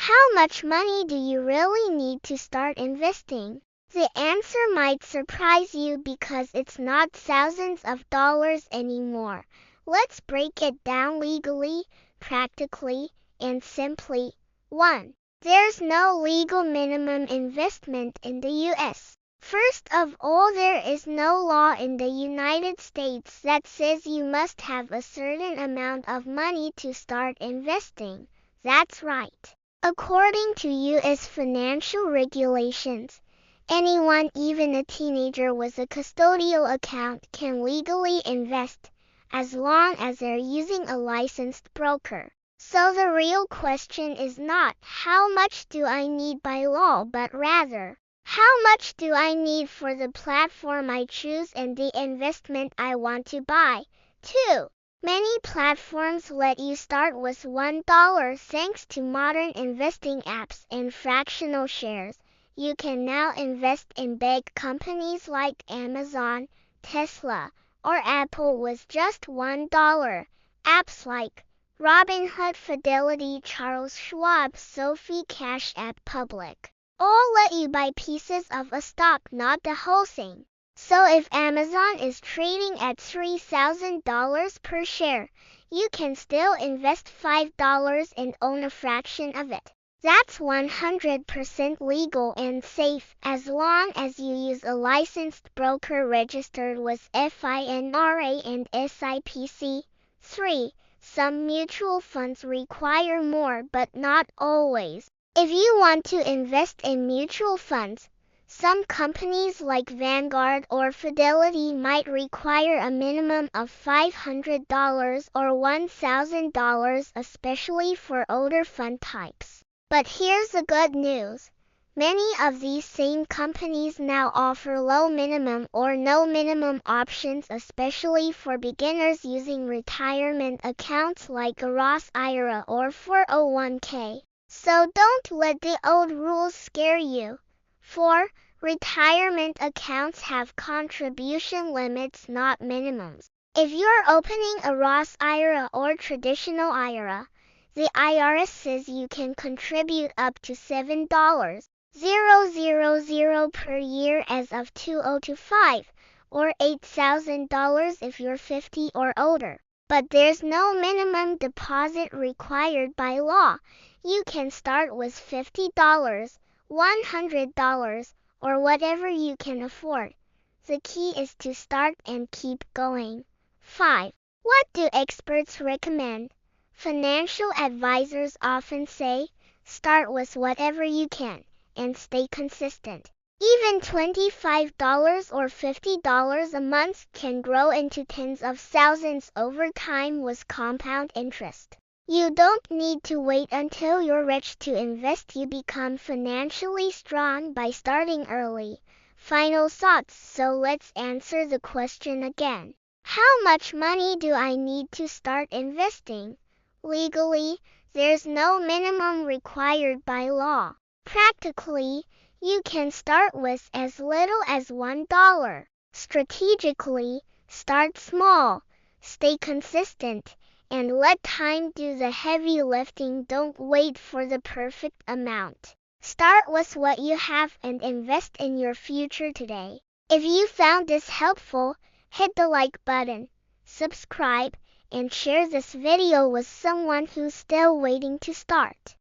How much money do you really need to start investing? The answer might surprise you because it's not thousands of dollars anymore. Let's break it down legally, practically, and simply. 1. There's no legal minimum investment in the U.S. First of all, there is no law in the United States that says you must have a certain amount of money to start investing. That's right. According to U.S. financial regulations, anyone, even a teenager with a custodial account, can legally invest, as long as they're using a licensed broker. So the real question is not how much do I need by law, but rather, how much do I need for the platform I choose and the investment I want to buy? 2. Many platforms let you start with $1 thanks to modern investing apps and fractional shares. You can now invest in big companies like Amazon, Tesla, or Apple with just $1. Apps like Robinhood, Fidelity, Charles Schwab, Sophie, Cash App, Public all let you buy pieces of a stock, not the whole thing. So if Amazon is trading at $3,000 per share, you can still invest $5 and own a fraction of it. That's 100% legal and safe as long as you use a licensed broker registered with FINRA and SIPC. 3. Some mutual funds require more, but not always. If you want to invest in mutual funds, some companies like Vanguard or Fidelity might require a minimum of $500 or $1,000, especially for older fund types. But here's the good news. Many of these same companies now offer low minimum or no minimum options, especially for beginners using retirement accounts like a Roth IRA or 401k. So don't let the old rules scare you. 4. Retirement accounts have contribution limits, not minimums. If you're opening a Roth IRA or traditional IRA, the IRS says you can contribute up to $7,000 per year as of 2025, or $8,000 if you're 50 or older. But there's no minimum deposit required by law. You can start with $50, $100, or whatever you can afford. The key is to start and keep going. 5. What do experts recommend? Financial advisors often say, start with whatever you can, and stay consistent. Even $25 or $50 a month can grow into tens of thousands over time with compound interest. You don't need to wait until you're rich to invest. You become financially strong by starting early. Final thoughts. So let's answer the question again. How much money do I need to start investing? Legally, there's no minimum required by law. Practically, you can start with as little as $1. Strategically, start small, stay consistent, and let time do the heavy lifting. Don't wait for the perfect amount. Start with what you have and invest in your future today. If you found this helpful, hit the like button, subscribe, and share this video with someone who's still waiting to start.